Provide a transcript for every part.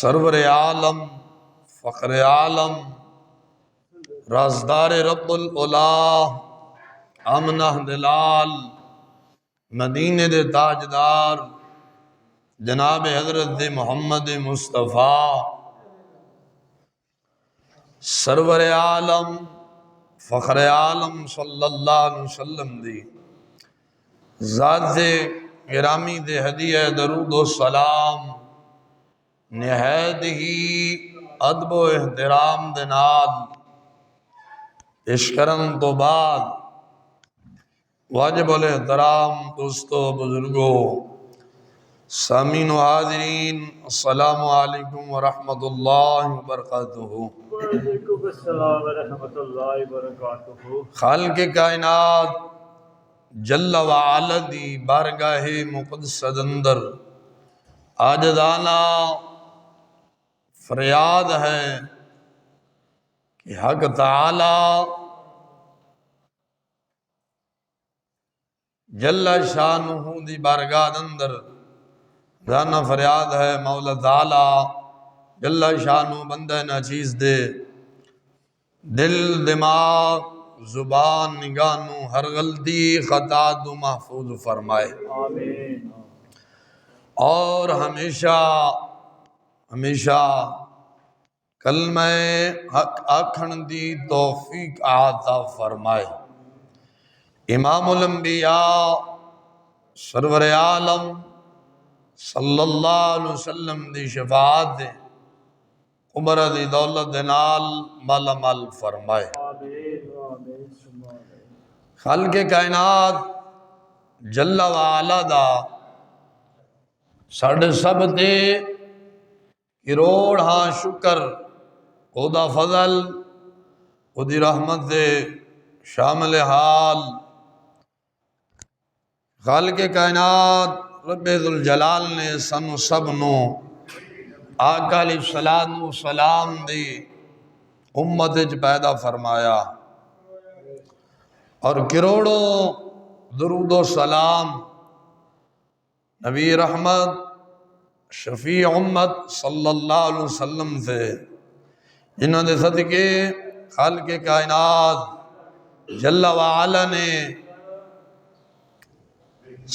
سرور عالم فخر عالم رازدار رب العلا امنہ دلال مدینے دے تاجدار جناب حضرت محمد مصطفیٰ سرور عالم فخر عالم صلی اللہ علیہ وسلم دی ذات گرامی دے ہدیہ درود و سلام نہایت ہی ادب و احترام دے نال پیش کرن تو بعد واجب الاحترام دوستو بزرگو سامعین و حاضرین السلام علیکم ورحمۃ اللہ وبرکاتہ۔ وعلیکم السلام ورحمۃ اللہ وبرکاتہ۔ خالق کائنات جل وعلا دی بارگاہ مقدس اندر عاجزانہ فریاد ہے کہ حق تعالی جل شانہ دی بارگاہ اندر جانا فریاد ہے مولا تعالی جل شانہ بندہ ناچیز دے دل دماغ زبان نگاہوں ہر غلطی خطا تو محفوظ فرمائے آمین۔ اور ہمیشہ کلمہ حق آکھن دی توفیق عطا فرمائے۔ امام الانبیاء سرور عالم صلی اللہ علیہ وسلم دی شفاعت دے عمر دی دولت دے نال مالا مال فرمائے۔ خالق کائنات جل وعلا دا ساڑھے سب دے کروڑ ہاں شکر او دا فضل او دی رحمت دے شامل حال خالق کائنات رب ذوالجلال نے سن سب نو آقا علیہ الصلوۃ والسلام دی امت وچ پیدا فرمایا اور کروڑوں درود و سلام نبی رحمت شفیع امت صلی اللہ علیہ وسلم سے جنہوں نے صدقے خالق کائنات جل وعلا نے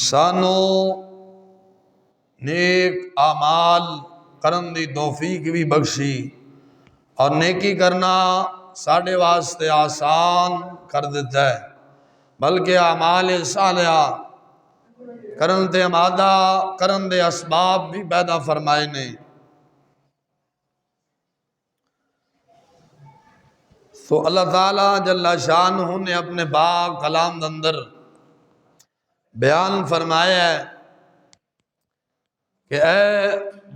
سانو نیک اعمال کرن دی توفیق بھی بخشی اور نیکی کرنا ساڑھے واسطے آسان کر دیتا ہے بلکہ اعمال صالحہ کرن تے آمادہ کرن دے اسباب بھی پیدا فرمائے نے۔ تو اللہ تعالیٰ جل شانہ نے اپنے پاک کلام دے اندر بیان فرمایا ہے کہ اے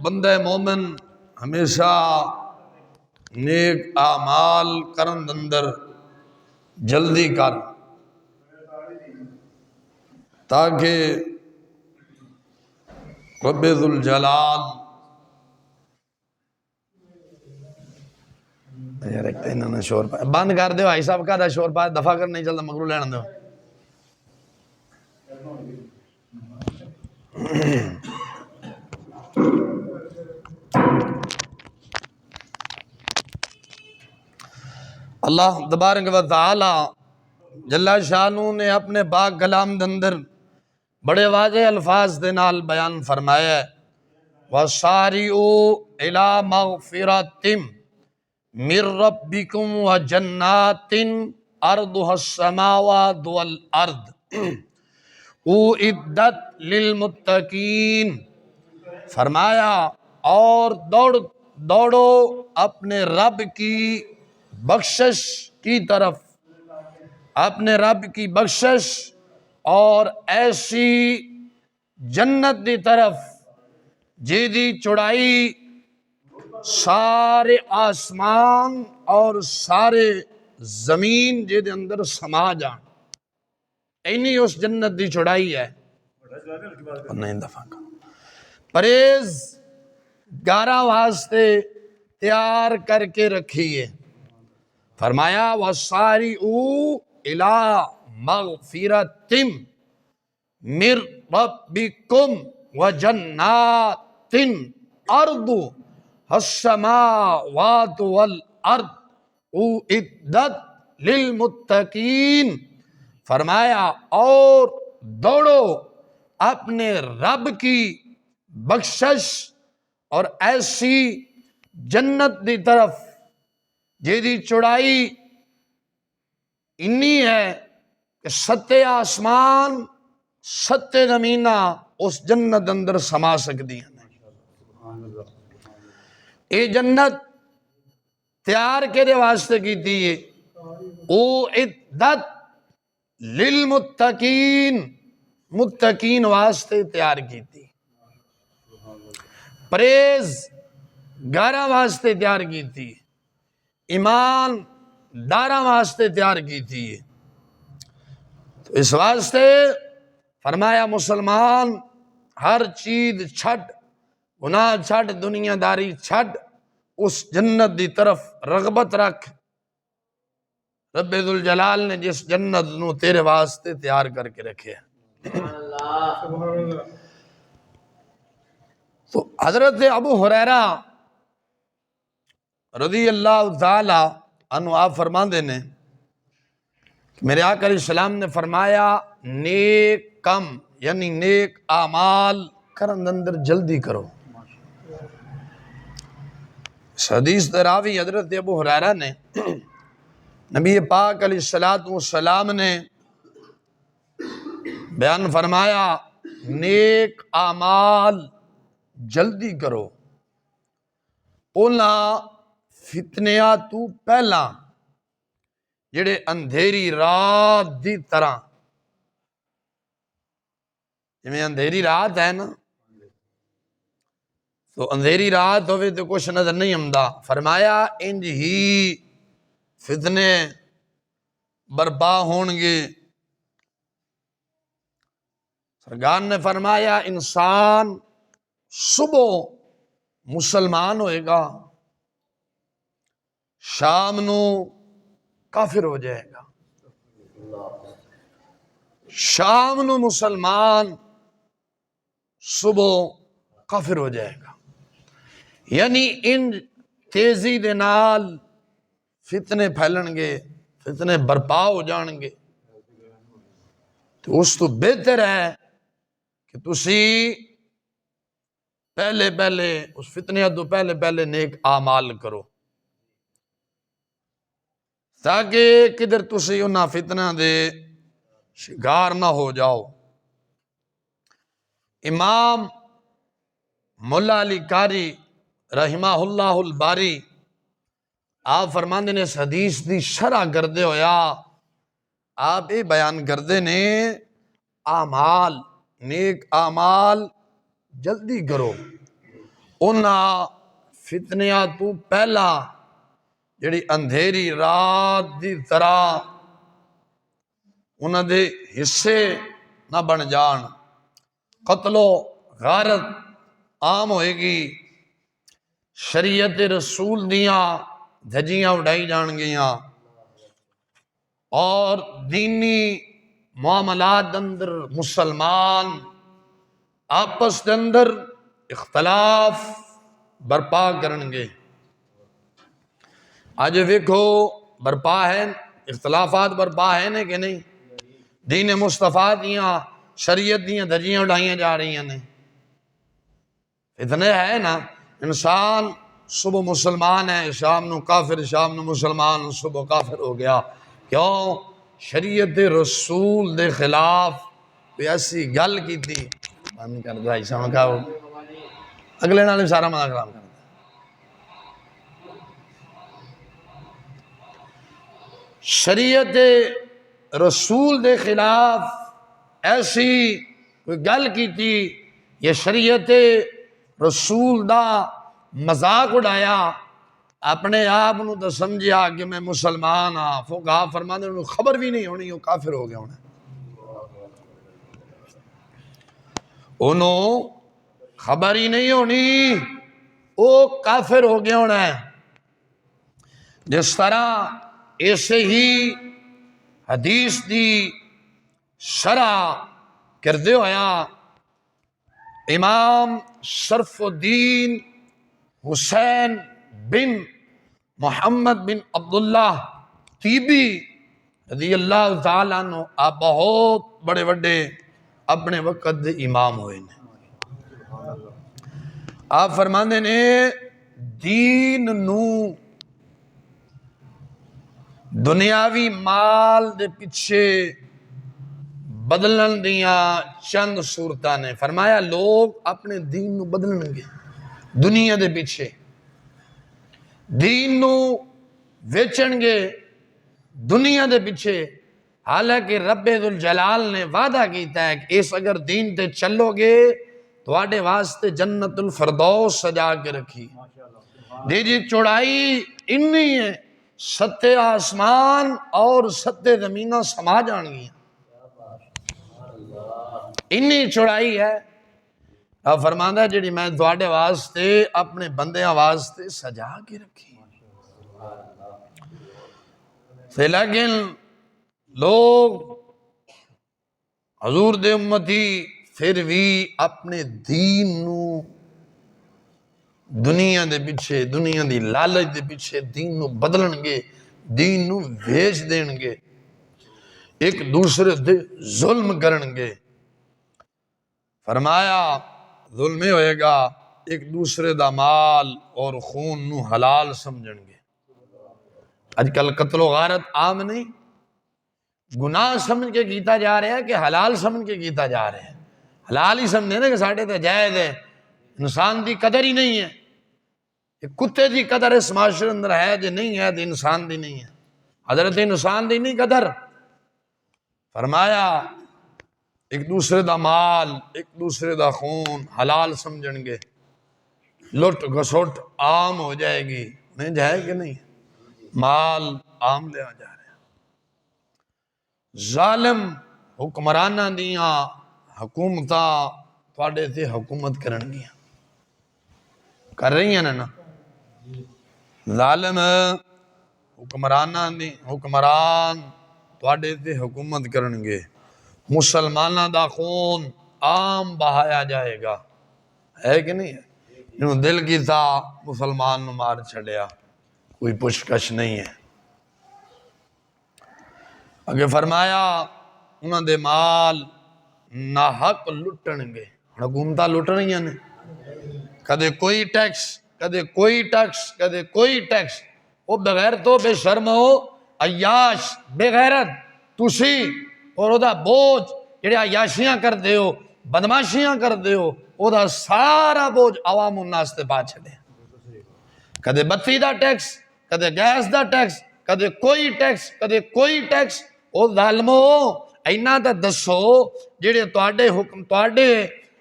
بندہ مومن ہمیشہ نیک اعمال کرن دے اندر جلدی کر تاکہ رب ذوالجلال یار ایک انہوں نے شور پایا بند کر دیو بھائی صاحب کا دا شور پایا دفع کر نہیں چلتا مگرو لینا دیو۔ اللہ تبارک و تعالی جل شانہ نے اپنے پاک کلام دے اندر بڑے واضح الفاظ دے نال بیان فرمایا ہے وَسَارِعُوا إِلَىٰ مَغْفِرَةٍ مِّن رَبِّكُمْ وَجَنَّاتٍ أَرْضُهَا السَّمَاوَاتُ وَالْأَرْضُ أُعِدَّتْ لِلْمُتَّقِينَ فرمایا اور دوڑو اپنے رب کی بخشش کی طرف اپنے رب کی بخشش اور ایسی جنت دی طرف جی دی چڑائی سارے آسمان اور سارے زمین جی دے اندر سما جان اینی اس جنت دی چڑائی ہے نہیں دفعہ کا پریز گارہ واسطے تیار کر کے رکھیے فرمایا وَسَارِعُوا إِلَىٰ مَغْفِرَةٍ مِّن رَبِّكُمْ وَجَنَّاتٍ أَرْضُهَا السماوات والارض اعدت للمتقین، فرمایا اور دوڑو اپنے رب کی بخشش اور ایسی جنت دی طرف جیدی چوڑائی انی ہے کہ ستے آسمان ستے زمینہ اس جنت اندر سما سکتی ہیں۔ یہ جنت تیار کے واسطے کی تھی، او عدت للمتقین، متقین واسطے تیار کی تھی، پریز گارہ واسطے تیار کی تھی، ایمان دارہ واسطے تیار کی تھی۔ تو اس واسطے فرمایا مسلمان ہر چیز چھٹ، گناہ چھٹ، دنیا داری چھٹ، اس جنت دی طرف رغبت رکھ۔ رب ذوالجلال نے جس جنت نو تیرے واسطے تیار کر کے رکھے۔ تو حضرت ابو ہریرہ رضی اللہ تعالی عنہ آپ فرماندے نے میرے آقا علیہ السلام نے فرمایا نیک کم یعنی نیک اعمال کرن اندر جلدی کرو۔ اس حدیث دراوی حضرت ابو ہریرہ نے نبی پاک علیہ السلام نے بیان فرمایا نیک اعمال جلدی کرو، اولا فتنیاں تو پہلا جڑے اندھیری رات دی طرح، جویں اندھیری رات ہے نا، تو اندھیری رات ہوئے تو کچھ نظر نہیں آمدا، فرمایا انج ہی فتنے برپا ہون گے۔ سرکار نے فرمایا انسان صبح مسلمان ہوئے گا، شام نو کافر ہو جائے گا، شام نو مسلمان، صبح کافر ہو جائے گا۔ یعنی ان تیزی دے نال فتنے پھیلن گے، فتنے برپا ہو جان گے، تو اس تو بہتر ہے کہ تسی پہلے اس فتنے تو پہلے نیک اعمال کرو، تاکہ کدھر تسی انہاں فتنہ دے شکار نہ ہو جاؤ۔ امام مولا علی قاری رحمہ اللہ الباری آپ فرماندے نے اس حدیث دی شرح کردے ہویا آپ یہ بیان کردے نے اعمال، نیک اعمال جلدی کرو، انہاں فتنیاں تو پہلا جڑی اندھیری رات دی طرح انہاں دے حصے نہ بن جان، قتل و غارت عام ہوئے گی، شریعت رسول دیاں دھجیاں اڑائی جان گیاں، اور دینی معاملات اندر مسلمان آپس کے اندر اختلاف برپا کرن گے۔ آج ویکھو برپا ہے، اختلافات برپا ہے کہ نہیں؟ دین مصطفیٰ دیاں شریعت دیاں دھجیاں اڑائیاں جا رہی ہیں، اتنے ہے نا۔ انسان صبح مسلمان ہے، شام نو کافر، شام نو مسلمان، صبح کافر ہو گیا۔ کیوں؟ شریعت رسول دے خلاف کوئی ایسی گل کی تھی بند کر دو ایسا میں کہا اگلے نال سارا مدہ خراب کر دیا۔ شریعت رسول دے خلاف ایسی کوئی گل کی تھی، یہ شریعت رسول دا مذاق اڑایا، اپنے آپ نو تو سمجھیا کہ میں مسلمان ہاں، فقہا فرماندے انہوں خبر بھی نہیں ہونی وہ کافر ہو گیا ہونا، انہوں خبر ہی نہیں ہونی وہ کافر ہو گیا ہونا ہے۔ جس طرح ایسے ہی حدیث دی شرح کردے ہویا امام شرف الدین حسین بن محمد بن عبداللہ طیبی رضی اللہ تعالیٰ عنہ آپ بہت بڑے بڑے اپنے وقت دے امام ہوئے نے. آپ فرماندے نے دین نو دنیاوی مال دے پیچھے بدلن دیاں چند صورتاں نے. فرمایا لوگ اپنے دین نو بدلن گے دنیا دے پیچھے، دین نو ویچن گے دنیا دے پیچھے. حالانکہ رب ذوالجلال نے وعدہ کیتا ہے کہ اس اگر دین تے چلو گے تواڈے واسطے جنت الفردوس سجا کے رکھی. دی چوڑائی انی ہے 7 آسمان اور 7 زمیناں سما جان گیاں، انی چوڑائی ہے. اب فرماندا ہے جڑی میں تواڈے واسطے اپنے بندیاں واسطے سجا کے رکھی. لیکن لوگ حضور دے امتی پھر بھی اپنے دین نو دنیا دے پیچھے، دنیا دی لالچ دے پیچھے دین نو بدلن گے، دین نو بھیج دین گے، ایک دوسرے دے ظلم کرن گے. فرمایا ظلم ہوئے گا ایک دوسرے دا مال اور خون نو حلال سمجھن گے. اج کل قتل و غارت عام نہیں، گناہ سمجھ کے کیتا جا رہا ہے کہ حلال سمجھ کے کیتا جا رہا ہے. حلال ہی سمجھے نا کہ ساڑھے تے جائز ہے. انسان دی قدر ہی نہیں ہے. کتے دی قدر اس معاشرے اندر ہے جو نہیں ہے تو انسان دی نہیں ہے. حضرت انسان دی نہیں قدر. فرمایا ایک دوسرے دا مال ایک دوسرے دا خون حلال سمجھن گے، لٹ گھسٹ عام ہو جائے گی. نہیں جائے کہ نہیں؟ مال عام لیا جا رہا ہے. ظالم حکمرانہ دیاں حکومتاں تواڈے تے حکومت کرن گیاں، کر رہی ہیں نا. ظالم حکمران تواڈے تے حکومت کرن گے. مسلمانہ دا خون عام بہایا جائے گا، ہے کہ نہیں ہے؟ انہوں دل کی تھا مسلمان نو مار چھڑیا، کوئی پشکش نہیں ہے. اگے فرمایا انہوں دے مال ناحق لٹن گے. حکومتہ لٹ رہی ہیں، کدے کوئی ٹیکس کدے کوئی ٹیکس کدے کوئی ٹیکس. وہ بغیر تو بے شرم ہو عیاش بے غیرت تسی اور او دا بوجھ جڑے عیاشیاں کر دے ہو بدماشیاں کر دے ہو او دا سارا بوجھ عوام الناس تے پا چھڑے. کدے بتی دا ٹیکس کدے گیس دا ٹیکس کدے کوئی ٹیکس کدے کوئی ٹیکس. او ظالمو اینا تے دسو جڑے تواڈے حکم تواڈے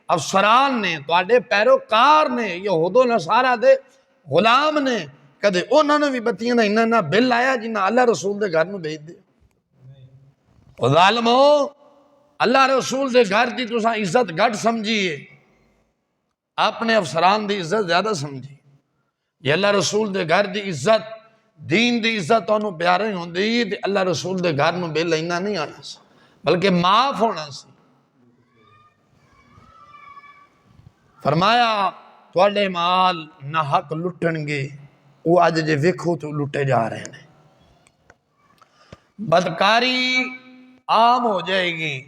افسران نے تواڈے پیروکار نے یہود و نصارا دے غلام نے کدے انہوں نے بھی بتیاں دا انہاں بل آیا جنہاں اللہ رسول دے گھر نو بھیج دے. او ظالمو اللہ رسول دے گھر دی تساں عزت گھٹ سمجھیے، اپنے افسران دی عزت زیادہ سمجھی. یہ اللہ رسول دے گھر دی عزت دین دی عزت تانوں پیارے ہوندی تے اللہ رسول دے گھر نو بل اینا نہیں آنا سی بلکہ معاف ہونا سی. فرمایا تواڈے مال ناحق لٹن گے. وہ اج جے ویکھو تو لٹے جا رہے ہیں. بدکاری عام ہو جائے گی.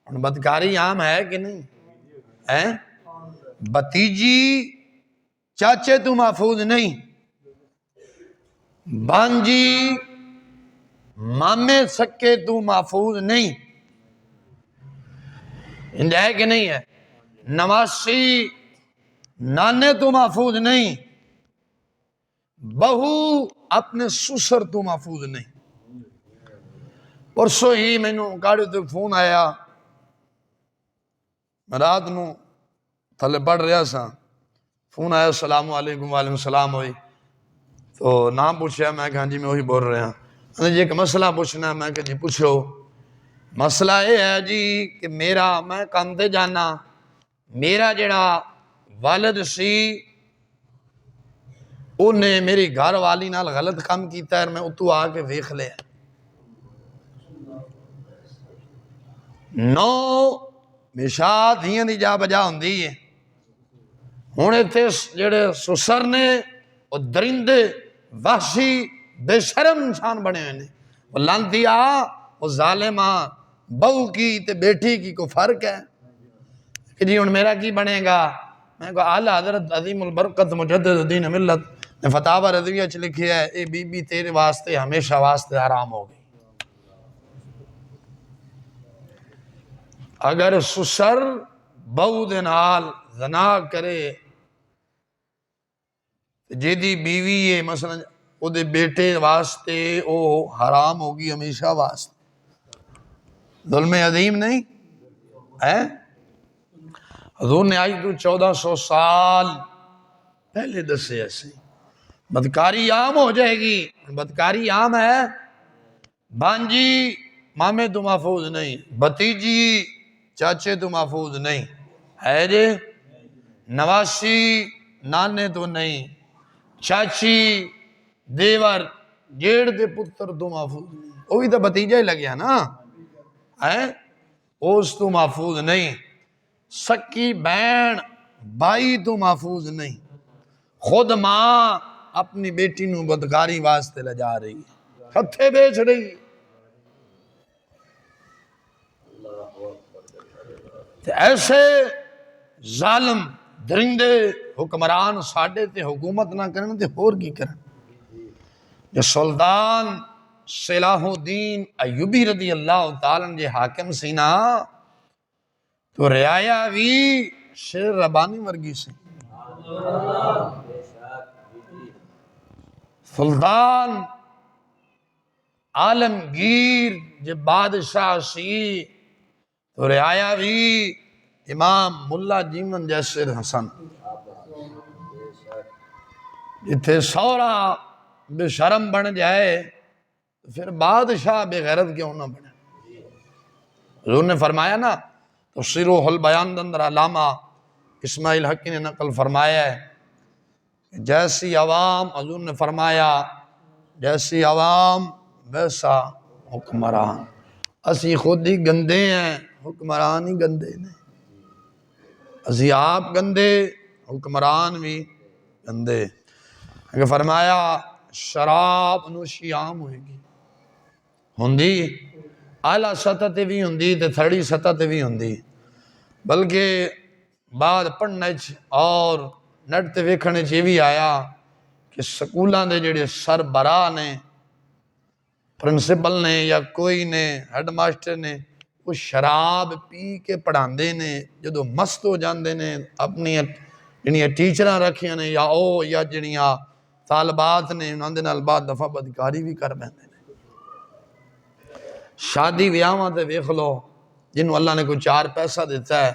بدکاری عام ہے کہ نہیں ہے؟ بتیجی چاچے تو محفوظ نہیں، بانجی مامے سکے تو محفوظ نہیں. انجا ہے کہ نہیں ہے؟ نواسی نانے تو محفوظ نہیں، بہو اپنے سسر تو محفوظ نہیں. پرسوں ہی میں نو گاڑی تے فون آیا، میں رات نو تھلے پڑھ رہا سا، فون آیا السلام علیکم وعلیکم السلام ہوئی تو نام پوچھا. میں کہا جی میں وہی بول رہا ہوں. جی ایک مسئلہ پوچھنا ہے. میں کہا جی پوچھو. مسئلہ یہ ہے جی کہ میں کام تے جانا، میرا جڑا والد سی انہیں میری گھر والی نال غلط کام کیتا ہے، میں اتو آ کے ویکھ لیا. 9 مشاہ دھیاں دی جا بجا ہوندی ہے. ہوں اتنے جڑے سسر نے وہ درندے وحشی بے شرم انسان بنے ہوئے نے، وہ لانتی وہ ظالمہ بہو کی تے بیٹی کی کو فرق ہے کہ جی ہوں میرا کی بنے گا؟ میں کہا اعلیٰ حضرت عظیم البرکت مجدد دین ملت نے فتاوی رضویہ چ لکھیا ہے اے بی بی تیرے واسطے ہمیشہ واسطے حرام ہو گئی۔ اگر سسر بہو دے نال زنا کرے جیدی بیوی ہے مثلا او دے بیٹے واسطے او حرام ہوگی ہمیشہ واسطے، ظلم عظیم نہیں ہے؟ حضور نے آج تو 1400 سال پہلے دسے ایسے بدکاری عام ہو جائے گی۔ بدکاری عام ہے، بانجی مامے تو محفوظ نہیں، بھتیجی چاچے تو محفوظ نہیں ہے جی، نواسی نانے تو نہیں، چاچی دیور جیڑ دے پتر تو محفوظ نہیں، وہی تو بھتیجا ہی لگیا نا ہے، اس تو محفوظ نہیں، سکی بہن بھائی تو محفوظ نہیں، خود ماں اپنی بیٹی نو بدکاری واسطے لے جا رہی ہے، ہتھے بیچ رہی ہے۔ ایسے ظالم درندے حکمران ساڈے تے حکومت نہ کرن تے ہور کی کرن؟ جو سلطان صلاح الدین ایوبی رضی اللہ تعالیٰ عنہ جے حاکم سی نا تو رعایا بھی شیر ربانی ورگی سی۔ سلطان عالمگیر جے بادشاہ سی تو رعایا بھی امام ملا جیون جیسے حسن، جتھے سورا بے شرم بن جائے تو پھر بادشاہ بے غیرت کیوں نہ بنے؟ حضور نے فرمایا نا تفسیر روح البیان اندر علامہ اسماعیل حقی نے نقل فرمایا ہے کہ جیسی عوام، حضور نے فرمایا جیسی عوام ویسا حکمران، اسی خود ہی گندے ہیں حکمران ہی گندے نے، اسی آپ گندے حکمران بھی گندے۔ کہ فرمایا شراب نوشی عام ہوئے گی، ہوندی اعلیٰ سطح تے بھی ہوندی تے تھڑی سطح تے بھی ہوندی، بلکہ بعد پڑھنے اور نیٹ تے ویکھنے یہ بھی آیا کہ سکولاں دے جڑے سربراہ نے، پرنسپل نے یا کوئی نے ہیڈ ماسٹر نے، وہ شراب پی کے پڑھاندے نے، جدو مست ہو جاندے نے اپنی جنیاں ٹیچراں رکھیاں نے یا او یا جنیاں طالبات نے انہاں دے نال بعد دفعہ بدکاری بھی کر بیندے نے۔ شادی بیاواں تے ویکھ لو جنہوں اللہ نے کوئی 4 پیسہ دیتا ہے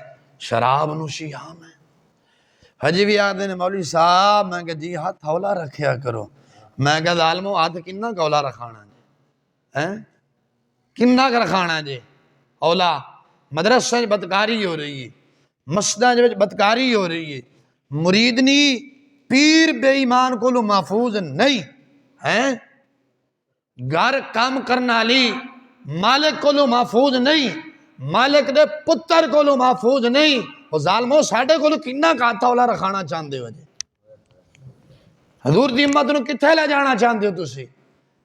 شراب نوشی عام ہے۔ حجی بھی آتے ہیں مولوی صاحب، میں کہا جی ہاتھ ہولا رکھیا کرو، میں کہا ظالمو ہاتھ کننا کا ہولا رکھانا ہے، کننا کا رکھانا ہے جی اولا؟ مدرسہ بدکاری ہو رہی ہے، مسجدہ بدکاری ہو رہی ہے، مریدنی پیر بے ایمان کو محفوظ نہیں ہے، گھر کام کرنا لی مالک کو محفوظ نہیں، مالک دے پتر کو محفوظ نہیں، وہ ظالمو ساڑھے کو کننا کا ہاتھ ہولا رکھانا چاہندے ہو جی؟ حضور دی امت نو کتھے لے جانا چاہندے ہو تسی؟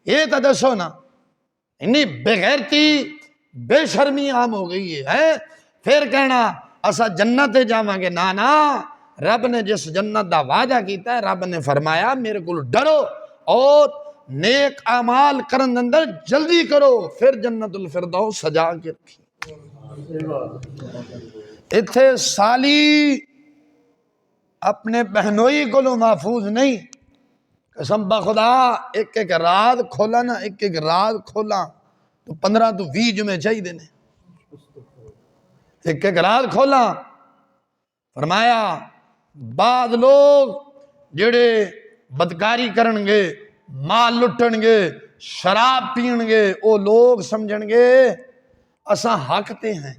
یہ تو دسو نا۔ انی بغیرتی بے شرمی عام ہو گئی ہے، پھر کہنا اسا جنت جاواں گے، نا رب نے جس جنت دا وعدہ کیتا ہے رب نے فرمایا میرے کو ڈرو اور نیک اعمال کرن اندر جلدی کرو، پھر جنت الفردوس سجا کے رکھی۔ اتھے سالی اپنے بہنوئی کو محفوظ نہیں، قسم بخدا ایک ایک رات کھولا نا، ایک ایک رات کھولا تو 15 تو 20 جمعے چاہیے دینے، ایک ایک رات کھولا۔ فرمایا بعد لوگ جڑے بدکاری کرن گے، مال لٹن گے، شراب پین گے، وہ لوگ سمجھن گے اساں حق تے ہیں۔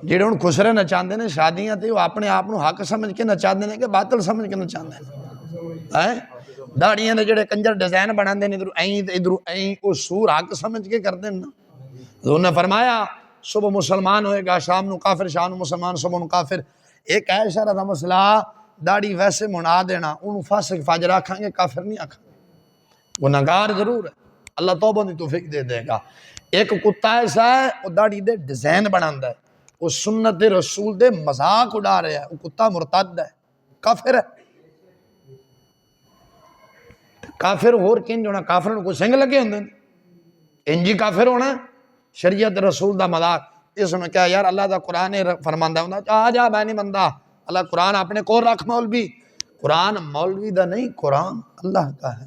جڑے ان خسرے نچاندے نے شادیاں تے وہ اپنے آپ نو حق سمجھ کے نچاندے نے کہ باطل سمجھ کے نچاندے ہیں؟ داڑیاں دے جڑے کنجر ڈیزائن بناندے نے ادھر این تے ادھر این، وہ سور حق سمجھ کے کردے نا۔ انہوں نے فرمایا صبح مسلمان ہوئے گا شام نو کافر، شام نو مسلمان صبح نو کافر، ایک ہے شرع دا مسئلہ داڑھی ویسے منا دینا انہوں فاسق فاجر آکھاں گے کافر نہیں آکھاں گے گناہگار ضرور ہے اللہ توبہ دی توفیق دے دے گا ایک کتا ایسا ہے وہ داڑھی دے ڈیزائن بناندہ ہے وہ سنت رسول دے مذاق اڑا رہا ہے وہ کتا مرتد ہے کافر ہے کافر ہور کن جو نا کافرن کو سنگ لگے ہوندے انجی کافر ہونا شریعت رسول دا مذاق اس میں کیا یار اللہ دا قرآن فرماندہ ہوندہ آ جا میں نہیں مندہ اللہ قرآن اپنے کو رکھ مولوی قرآن مولوی دا نہیں قرآن اللہ کا ہے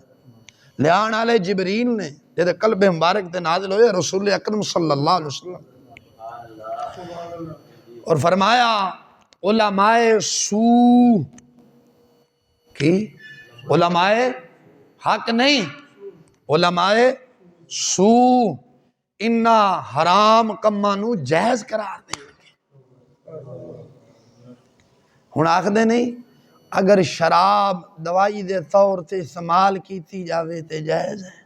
لیان علیہ جبریل نے جیدے قلب مبارک دے نازل ہوئے رسول اکرم صلی اللہ علیہ وسلم اور فرمایا علماء سو کی علماء حق نہیں علماء سو انہا حرام کمانو جائز قرار دیں ہون آکھ دے نہیں اگر شراب دوائی دے طور تے استعمال کیتی جاوے تے جائز ہے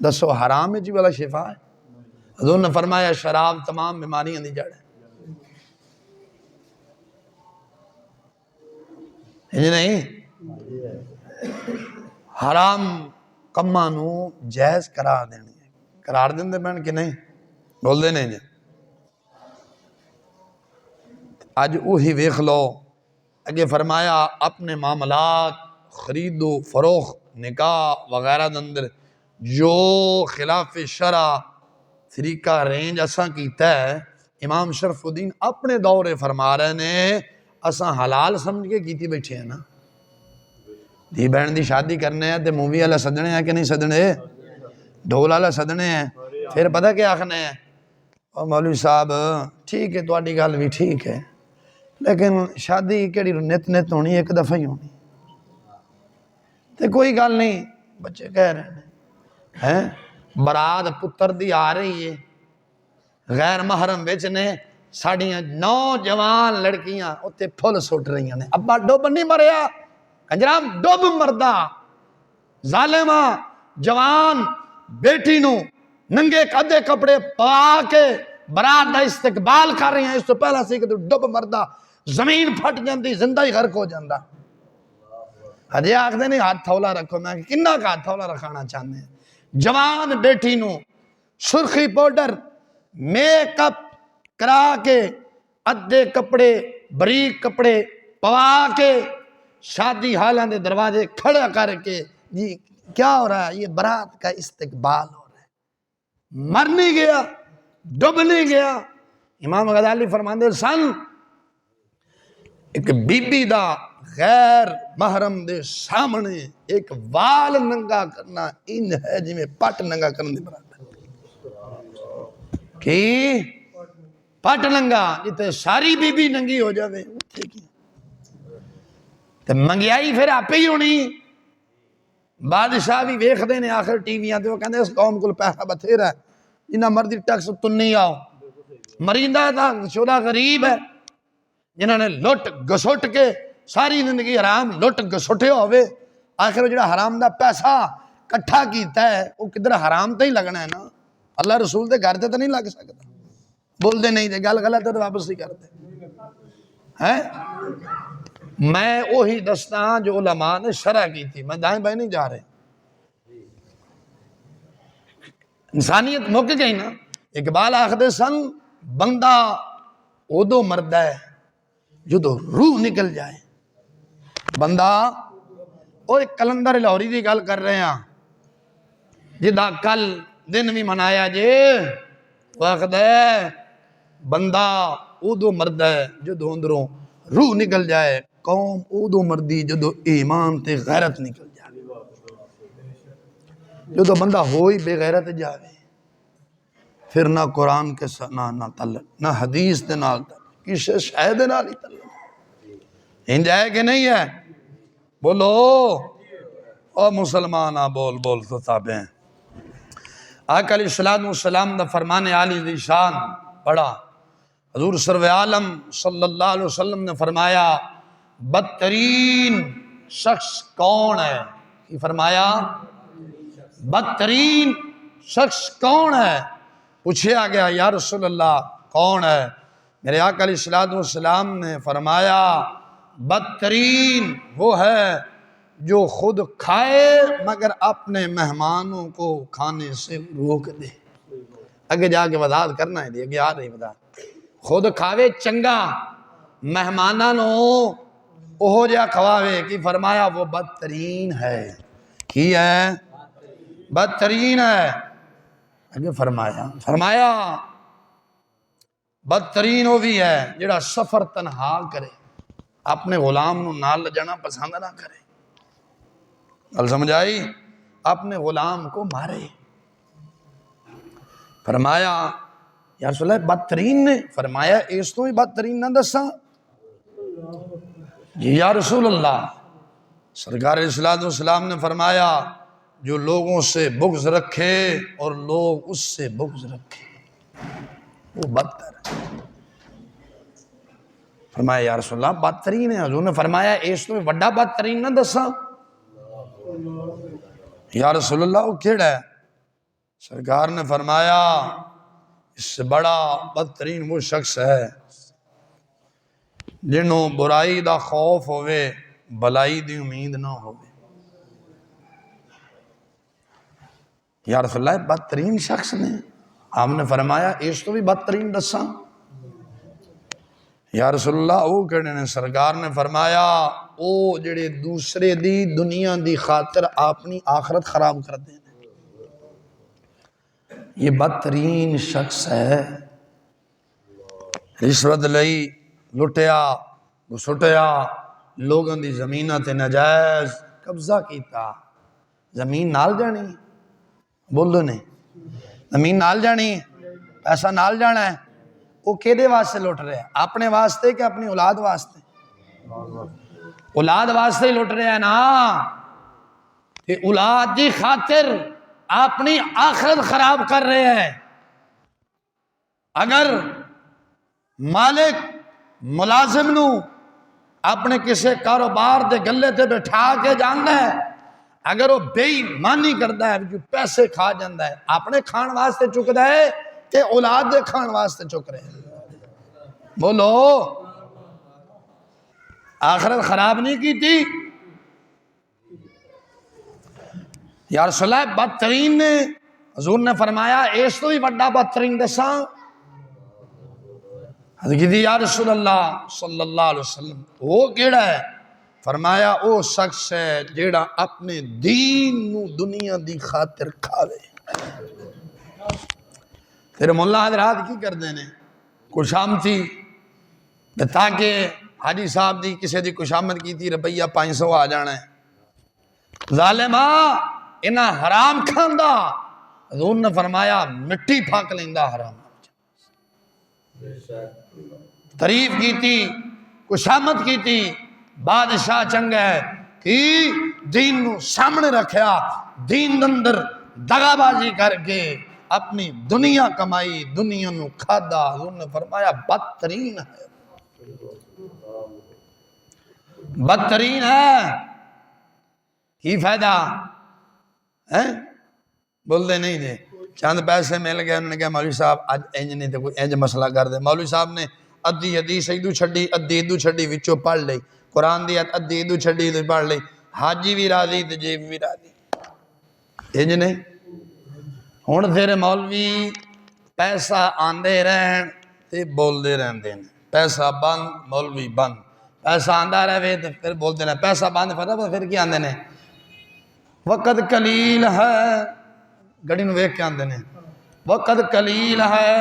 دسو حرام ہے جی والا شفا ہے حضور نے فرمایا شراب تمام بیماریاں دی جڑ ہے یہ نہیں حرام کمانو جائز قرار دینے قرار دیں دے بین کہ نہیں بول دے نہیں جی آج اوہی ویکھ لو اگے فرمایا اپنے معاملات خرید و فروخت نکاح وغیرہ دندر جو خلاف شرع طریقہ رینج اساں کیتا ہے امام شرف الدین اپنے دورے فرما رہے نے اساں حلال سمجھ کے کیتی بیٹھے ہیں نا دی بہن دی شادی کرنے ہیں تے مووی والا سدنے ہیں کہ نہیں سدنے ڈھول والا سدنے ہیں پھر پتہ کیا آخنے ہیں اور مولوی صاحب ٹھیک ہے تواڈی گل بھی ٹھیک ہے لیکن شادی کیڑی نت نت ہونی ایک دفعہ ہی ہونی تے کوئی گل نہیں بچے کہہ رہے ہیں برات پتر دی آ رہی ہے غیر محرم بچ نے ساڑیاں نوجوان لڑکیاں اتے پھل سٹ رہی ہیں ابا ڈوب نہیں مریا کنجرام ڈوب مردہ ظالمہ جوان بیٹی نو ننگے قدے کپڑے پا کے برات دا استقبال کر رہی ہیں اس تو پہلا سی کہ تو ڈوب مردہ زمین پھٹ جاندی زندہ ہی غرق ہو جاندہ حجی آکھ دے نہیں ہاتھ تھولا رکھو میں کنہ کا ہاتھ تھولا رکھانا چاہنے ہیں جوان بیٹی نو سرخی پوڈر میک اپ کرا کے ادھے کپڑے بریک کپڑے پوا کے شادی حالاں دے دروازے کھڑا کر کے جی کیا ہو رہا ہے یہ برات کا استقبال ہو رہا ہے مر نہیں گیا ڈب نہیں گیا امام غزالی فرماندے سن ایک بی بی دا غیر محرم دے سامنے ایک وال ننگا کرنا ان ہے جی میں پٹ ننگا کرنے دے برابر کی پٹ ننگا جتے ساری بی بی ننگی ہو جاوے تو منگیائی پھر آپ ہی ہونی بادشاہ بھی ویکھ دینے آخر ٹی ویاں تے وہ کہندے اس قوم کو پیسہ بتھیرا ہے جنہ مردی ٹیکس تن نہیں آؤ مریندہ تھا شدہ غریب ہے جنہوں نے لٹ گسٹ کے ساری زندگی حرام لٹ گسٹے ہوئے آخر جڑا حرام دا پیسہ کٹھا کیتا ہے وہ کدھر حرام تے ہی لگنا ہے نا اللہ رسول دے گھر تے تو نہیں لگ سکتا بول دے نہیں دے گل غلط ہے تو واپس ہی کرتے ہیں میں وہی دستا جو علماء نے شرح کی تھی میں دائیں بائیں نہیں جا رہے انسانیت موقع گئی نا اقبال آخدے سن بندہ ادو مردہ ہے جدو روح نکل جائے بندہ وہ ایک کلندر لاہوری دی گل کر رہے ہیں جدا کل دن بھی منایا جے وہ آخدے بندہ ادو مردہ ہے جدو اندروں روح نکل جائے قوم ادو مردی جدو ایمان تے غیرت نکل جائے جدو بندہ ہوئی بے غیرت جاوے پھر نہ قرآن کے نہ تعلق نہ حدیث دے نال کسی شاید نال ہی تعلق ہن جائے کہ نہیں ہے بولو او مسلمان بول بول تو تابع ہیں آقا علیہ السلام دا فرمان عالی دی شان پڑھا حضور سرور عالم صلی اللہ علیہ وسلم نے فرمایا بدترین شخص کون ہے یہ فرمایا بدترین شخص کون ہے پوچھے گیا یا رسول اللہ کون ہے میرے آقا علیہ الصلوۃ والسلام نے فرمایا بدترین وہ ہے جو خود کھائے مگر اپنے مہمانوں کو کھانے سے روک دے. اگے جا کے وضاحت کرنا ہے دی اگے آ رہی وضاحت. خود کھاوے چنگا مہماناں نو اوہو جہا کھواوے کی فرمایا وہ بدترین ہے. کی ہے؟ بدترین ہے. اگے فرمایا بدترین وہ بھی ہے جڑا سفر تنہا کرے اپنے غلام نو نال جانا پسند نہ کرے. گل سمجھ آئی؟ اپنے غلام کو مارے. فرمایا یا رسول اللہ بدترین نے فرمایا اس تو ہی بدترین نہ دساں. جی یا رسول اللہ. سرکار علیہ الصلوۃ والسلام نے فرمایا جو لوگوں سے بغض رکھے اور لوگ اس سے بغض رکھے وہ بدتر ہے. فرمایا یا رسول اللہ بدترین ہے. حضور نے فرمایا اس تو بڑا بدترین نہ دساں. یا رسول اللہ وہ کیڑا ہے؟ سرکار نے فرمایا اس سے بڑا بدترین وہ شخص ہے جنہوں برائی دا خوف ہوئے بلائی دی امید نہ ہوئے. یا رسول اللہ بدترین شخص نے آپ نے فرمایا اس تو بھی بدترین دساں. یا رسول اللہ وہ کہنے نے سرکار نے فرمایا او جڑے دوسرے دی دنیا دی خاطر اپنی آخرت خراب کر دیں یہ بدترین شخص ہے. رشوت لئی لٹیا سٹیا لوگوں دی زمینہ تے نجائز قبضہ کیتا. زمین نال جانی بولو نہیں زمین نال جانی پیسہ نال جانا ہے. وہ کیدے واسطے لٹ رہے ہیں؟ اپنے واسطے کہ اپنی اولاد واسطے؟ اولاد واسطے لٹ رہے ہیں نا. کہ اولاد دی خاطر اپنی آخرت خراب کر رہے ہیں. اگر مالک ملازم نو اپنے کسی کاروبار دے گلے تے بٹھا کے جانا ہے اگر وہ بے ایمانی کرتا ہے جو پیسے کھا جاتا ہے اپنے کھان واسطے چکتا ہے کہ اولاد دے کھان واسطے چک رہے ہیں؟ بولو آخرت خراب نہیں کی تھی. یا رسول اللہ بدترین نے حضور نے فرمایا اس تو ہی بڑا بدترین دساں. حضرت یا رسول اللہ صلی اللہ علیہ وسلم وہ کیڑا ہے؟ فرمایا او شخص ہے جیڑا اپنے دین نو دنیا دی خاطر کھاوے. پھر مولا حضرات کی کر دینے کشامتی تاکہ حاجی صاحب دی کسی دی کشامت کی تھی روپیہ 500 آ جانا ہے. ظالمہ انہاں حرام کھاندا. حضور نے فرمایا مٹی پھاک لیندا حرام. تعریف کی تھی کشامت کی تھی بادشاہ چنگا ہے کہ دین نو سامنے رکھیا دین اندر دغا بازی کر کے اپنی دنیا کمائی دنیا نو کھادا. حضور نے فرمایا بدترین ہے بدترین ہے. کی فائدہ ہے؟ بول دے نہیں دے چند پیسے مل گئے انہوں نے کہا مولوی صاحب اج انج نہیں تو کوئی انج مسئلہ کر دے. مولوی صاحب نے ادھی حدیث ادو چھڈی ادھی ادو چھڈی وچوں پڑھ لئی قرآن دی ادھی ادو چھڈی تو پڑھ لئی حاجی بھی راضی تے جیب بھی راضی. انج نہیں ہن پھر مولوی پیسہ آندے رہن تے بول دے رہندے نے پیسہ بند مولوی بند. پیسہ آندا رہے تے پھر بولتے ہیں پیسہ بند پھر کی آندے نے وقت قلیل ہے گڑی نو ویکھ کے آندے نے وقت قلیل ہے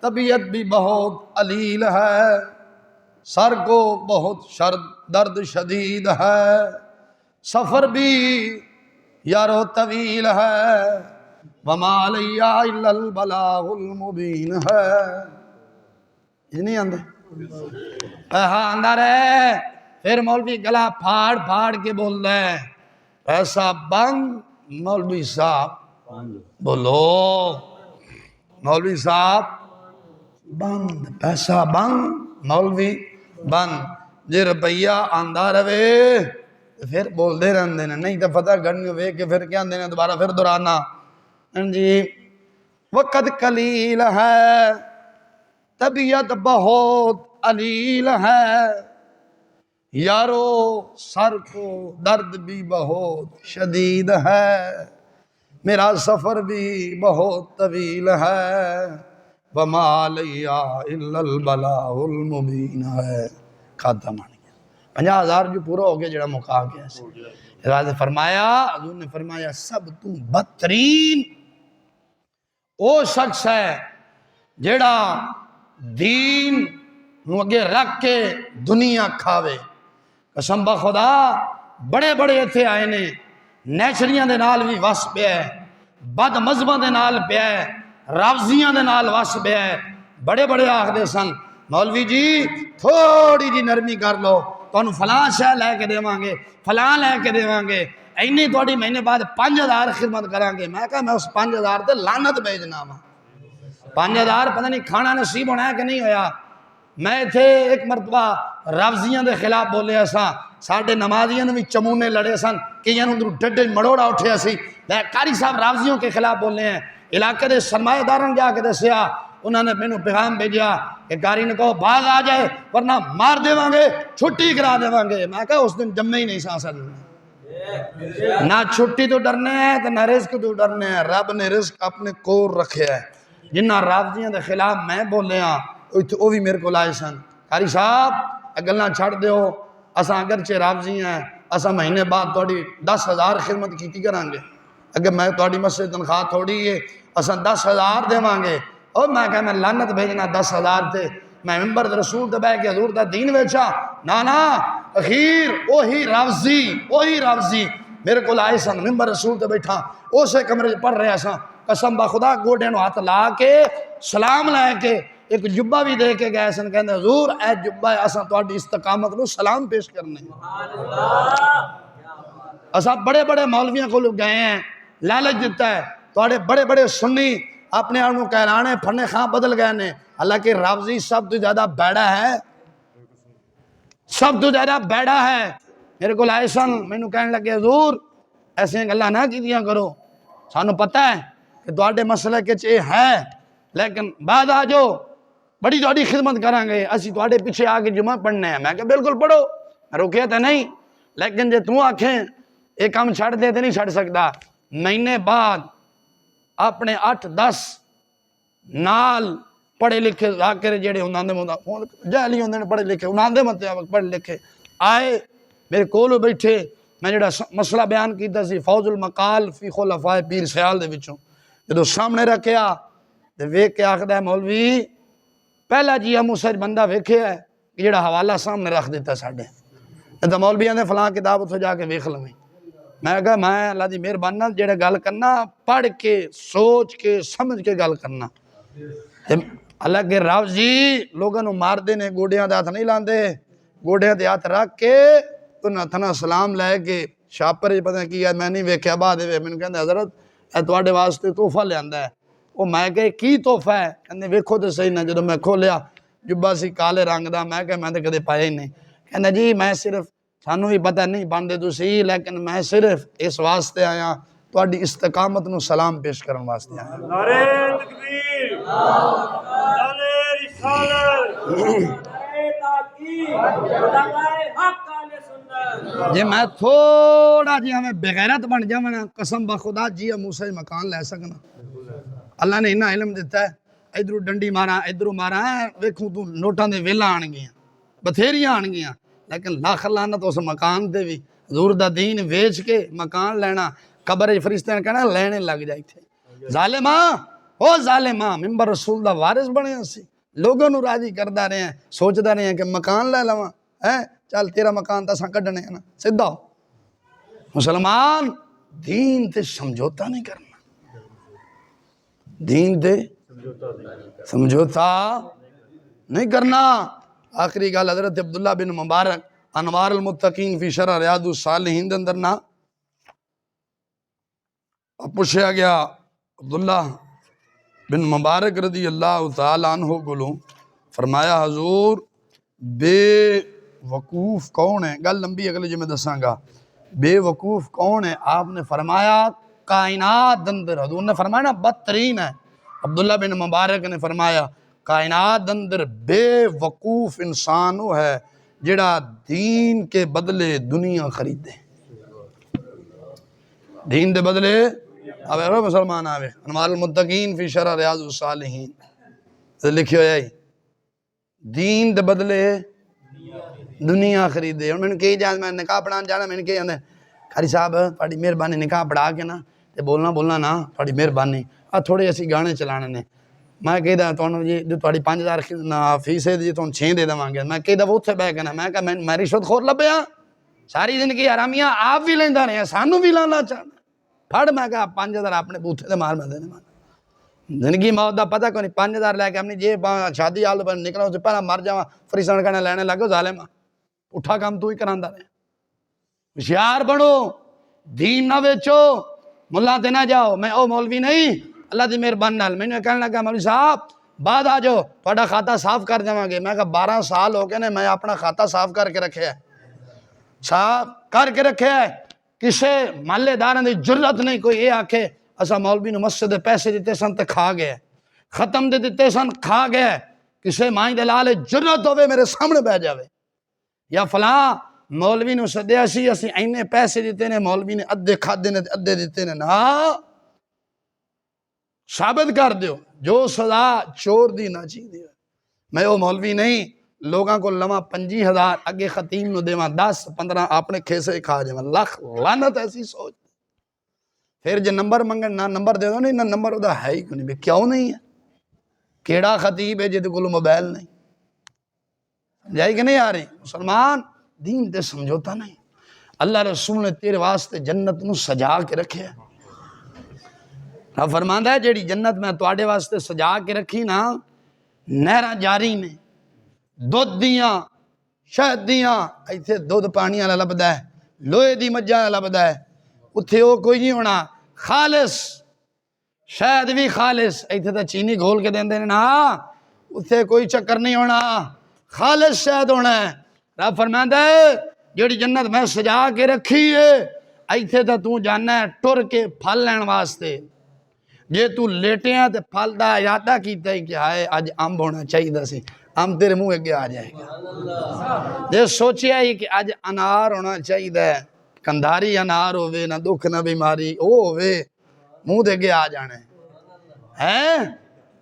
طبیعت بھی بہت علیل ہے سر کو بہت درد شدید ہے سفر بھی یارو طویل ہے وما علی الا البلاغ المبین ہے. یہ نہیں آندے ہاں آندہ رہے. پھر مولوی گلا پھاڑ پھاڑ کے بول رہے پیسہ بند. مولوی صاحب بولو مولوی صاحب بند پیسہ بند مولوی بند. جی روپیہ آندہ رہے پھر بول دے رہندے نے نہیں تو فتح گھڑنے ہوئے کہ پھر کیا دینے دوبارہ پھر درانا. جی وقت قلیل ہے طبیعت بہت علیل ہے، یارو سر کو درد بھی بہت شدید ہے، میرا سفر بھی بہت طویل ہے، وما علی الا البلاغ المبین ہے۔ ختم آ گیا 50,000 جو پورا ہو گیا جڑا مقا گیا سی۔ حضرت فرمایا، حضور نے فرمایا سب تو بدترین وہ شخص ہے جڑا دین نو اگے رکھ کے دنیا کھاوے۔ قسم بخدا بڑے بڑے اتھے آئے نے، نیچریاں دے نال بھی وس پیا ہے، بد مذہباں دے نال پیا ہے، رافضیاں دے نال وس پیا ہے۔ بڑے بڑے آخدے سن مولوی جی تھوڑی جی نرمی کر لو، تانوں فلاں شے لے کے دیواں گے، فلاں لے کے دیواں گے، اینی تھوڑی مہینے بعد 5,000 خدمت کران گے۔ میں کہا میں اس 5,000 تے لعنت بھیجنا وا، 5,000 پتہ نہیں کھانا نصیب ہونا ہے کہ نہیں ہویا۔ میں تھے ایک مرتبہ رافضیاں دے خلاف بولے سا، ساڈے نمازیاں نے بھی چمونے لڑے سن، کئیاں نوں ڈڈے مڑوڑا اٹھیا سی، قاری صاحب رافضیوں کے خلاف بولنے ہیں۔ علاقے دے سرمایہ داروں جا کے دسیا، انہوں نے مینوں پیغام بھیجا کہ قاری نے کہو باغ آ جائے ورنہ مار دیواں گے، چھٹی کرا دیواں گے۔ میں کہا اس دن جمے ہی نہیں سا اصل نہ چھٹی تو ڈرنے ہیں تو نہ رزق تو ڈرنے ہیں۔ رب نے رزق اپنے کور رکھے ہے۔ جنہ رافضیاں دے خلاف میں بولے ہاں وہ بھی میرے کو لائے سن، قاری صاحب گلاں چھڑ دیو، اساں اگرچہ رافضی ہیں، اساں مہینے بعد تہاڈی 10,000 خدمت کیتی کران گے، اگر میں تہاڈی مسجد تنخواہ تھوڑی ہے اساں 10,000 دیواں گے۔ اور میں کہا میں لعنت بھیجنا 10,000 تے، میں ممبر رسول تے بیٹھ کے حضور دا دین ویچا؟ نا اخیر وہی رافضی میرے کو آئے سن، ممبر رسول تے بیٹھا اسے کمرے پڑھ رہے سا، قسم بخدا گوڈے نو ہاتھ لا کے سلام لے کے ایک جبہ بھی دے کے گئے سن، کہندے حضور اے جبہ اساں تہاڈی استقامت نو سلام پیش کرنے۔ اساں بڑے بڑے مولویاں کو گئے ہیں، لالچ دیتا ہے، تہاڈے بڑے بڑے سنی اپنے آپ کو کہلانے پھنے خاں بدل گئے نے، حالانکہ رافضی سب تو زیادہ بیڑا ہے، سب تو زیادہ بیڑا ہے۔ میرے کو آئے سن، مینوں کہنے لگے حضور ایسے گلاں نہ کیتیاں کرو، سانوں پتہ ہے کہ تہاڈے مسئلے کے چے ہے، لیکن بعد آ جاؤ بڑی تہاڈی خدمت کران گے، اسی تہاڈے پیچھے آ کے جمعہ پڑھنے ہیں۔ میں کہ بالکل پڑھو، میں روکیا تے نہیں، لیکن جے تو آکھیں ایک کام چھڑ دے تے نہیں چھڑ سکتا۔ مہینے بعد اپنے 8-10 نال پڑھے لکھے ذاکر جڑے انہاں دے جہلی ہوندے نے پڑھے لکھے، انہاں دے مطابق پڑھے لکھے آئے میرے کول بیٹھے، میں جڑا مسئلہ بیان کیتا سی فوز المقال فی خلفاء پیر سیال دے وچوں جدوں سامنے رکھیا تے ویکھ کے آکھدا ہے مولوی پہلا جی ہم اس بندہ ویکھیا ہے کہ جڑا حوالہ سامنے رکھ دیتا ساڈے، تے مولویاں نے فلاں کتاب اتھے جا کے ویکھ لویں۔ میں کہا میں اللہ دی مہربانی نال جڑا گل کرنا پڑھ کے سوچ کے سمجھ کے گل کرنا۔ اللہ کے رافضی لوگاں نوں مار دے نے، گوڈیاں دے ہاتھ نہیں لاندے، گوڈیاں دے ہاتھ رکھ کے انہاں تھنا سلام لے کے شاپر پتہ کی ہے میں نہیں ویکھیا بعد میں کہندے حضرت اے تواڈے واسطے تحفہ لیندا ہے۔ وہ میں کہ کی تحفہ ہے؟ کہندے ویکھو تے صحیح نہ، جدوں میں کھولیا جبہ سی کالے رنگ دا، میں کہ میں تے کدے پایا ہی نہیں۔ کہندا جی میں صرف سانوں بھی پتہ نہیں باندے تسی، لیکن میں صرف اس واسطے آیا تہاڈی استقامت نو سلام پیش کرن واسطے آیا۔ نعرہ تکبیر، نعرہ رسالت، جی میں تھوڑا جی ہمیں بغیرت بن جاواں قسم بخدا جی موسیٰ مکان لے سکنا۔ اللہ نے انہاں علم دیتا ہے، ادھروں ڈنڈی مارا ادھروں مارا، ویکھوں تو نوٹاں دے ویلا آن گیاں بتھیریاں آن گیاں، لیکن لاکھ لعنت اس مکان تے بھی حضور دا دین ویچ کے مکان لینا، قبر فرشتے نے کہنا لینے لگ جائے تھے۔ ظالماں او ظالماں ممبر رسول دا وارث بنے سی، لوگوں نو راضی کردا رہے ہیں، سوچدا رہے ہیں کہ مکان لے لواں، چل تیرا مکان تاں اساں کڈنے ہیں نا، سیدھا ہو۔ مسلمان دین تے سمجھوتا نہیں کرنا، دین تے سمجھوتا نہیں کرنا۔ آخری گل حضرت عبداللہ بن مبارک انوار المتقین فی شرح ریاض الصالحین دے اندر نا پوچھا گیا عبداللہ بن مبارک رضی اللہ تعالیٰ عنہ کولوں، فرمایا حضور بے وقوف کون ہے؟ گل لمبی اگلے جو میں دساں گا، بے وقوف کون ہے؟ آپ نے فرمایا کائنات اندر، حضور نے فرمایا نا بدترین ہے۔ عبداللہ بن مبارک نے فرمایا کائنات اندر بے وقوف انسان وہ ہے جڑا دین کے بدلے دنیا خریدے. دین دے بدلے آوے رو مسلمان آوے انوار المتقین فی شرح ریاض الصالحین لکھی ہویا ہی دین دے بدلے دنیا خریدے. اور میں نے کہی جان میں نکاح پڑھان جانا میں نے کہی جاندے قاری صاحب تھوڑی مہربانی نکاح پڑھا کے نا تے بولنا نا تھوڑی مہربانی تھوڑے اسی گانے چلانے نے. میں کہی دا تھانوں جی جو تھوڑی 5000 فیس ہے جی تھانوں 6 دے دواں گے. میں کہی دا اوتھے بیٹھ کے نا میں کہا میں رشوت خور لبیا ساری زندگی حرامیاں آپ بھی لیندا رہے سانو بھی لانا چاہنا پھڑ. میں کہا 5000 اپنے بوتھے تے مار میں دینے مان زندگی موت دا پتہ کوئی نہیں. 5000 لے کے اپنی جیب شادی حال پر نکلا اس سے پہلا مر جاواں فریسن کہنے لینے لگو ظالما اٹھا کام تو ہی کراندا رہے. ہوشیار بنو دین نہ بیچو ملا تے نہ جاؤ. میں او مولوی نہیں اللہ دی مہربانی نال میں نے کہنے لگا مولوی صاحب بعد آ جاؤ تھوڑا کھاتا صاف کر دیواں گے. میں کہا 12 سال ہو گئے نے میں اپنا کھاتا صاف کر کے رکھے ہے صاف کر کے رکھے ہے. کسے محلے داراں دی جرت نہیں کوئی یہ آکھے اسا مولوی نو مسجد دے پیسے دیتے سن تے کھا گئے ختم دے دیتے سن کھا گئے. کسے مائیں دلال جرت ہوئے میرے سامنے بہ جاوے یا فلاں مولوی نو سدیا سی اسی اینے پیسے دیتے نے مولوی نے ادھے کھادے نے ادھے دیتے نے. نا ثابت کر دیو جو سزا چور دی نہ چی دیو. میں وہ مولوی نہیں لوگاں کو لما 25,000 اگے خطیم نو دیواں 10-15 اپنے کھیسے کھا جاواں. لکھ لعنت ایسی سوچ. پھر جے نمبر منگن نہ نمبر دے دو نہیں نہ نمبر ادا ہے ہی کیوں نہیں. کیوں نہیں ہے کیڑا خطیب ہے جے کول موبائل نہیں جائی کہ نہیں آ رہی. مسلمان دین تے سمجھوتا نہیں. اللہ رسول نے تیرے واسطے جنت نو سجا کے رکھے ہے. رب فرماندا ہے جیڑی جنت میں تواڈے واسطے سجا کے رکھی نا نہراں جاری نے دودھ دیاں شہد دیاں ایتھے دودھ پانی والا لبدا ہے لوہے دی مجھاں والا لبدا ہے اتھے وہ کوئی نہیں ہونا خالص شہد بھی خالص ایتھے تے چینی گھول کے دیندے نے نا اتھے کوئی چکر نہیں ہونا خالص شہد ہونا ہے. رب فرماندا ہے جیڑی جنت میں سجا کے رکھی ہے ایتھے تے تو جانا ہے ٹر کے پھل لین واسطے. جے تو لیٹیاں تے پھل دا ارادہ کیتا ہے کہ ہائے اج امب ہونا چاہیے سی امب تیرے منہ اگے آ جائے گا. جے سوچیا ہی کہ اج انار ہونا چاہیے کندھاری انار ہوئے نہ دکھ نہ بیماری او ہوئے منہ دے اگے آ جانے ہیں.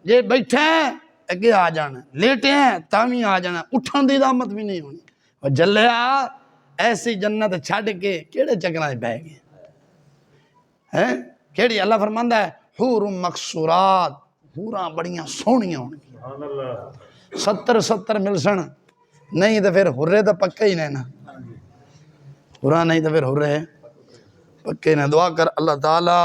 جے بیٹھے ہیں اگے آ جانا لیٹے ہیں تاویں آ جانا اٹھن دی دامت بھی نہیں ہونی. اور جلیا ایسی جنت چھڈ کے کیڑے چکراں وچ بہ گئے ہیں کیڑی. اللہ فرماندا ہے حور مقصورات حوراں بڑیاں سونیاں ہون گیاں 70 ملسن نہیں تو پھر ہرے تو پکے ہی نہیں نا حوراں نہیں تو پھر ہرے پکے نے. دعا کر اللہ تعالی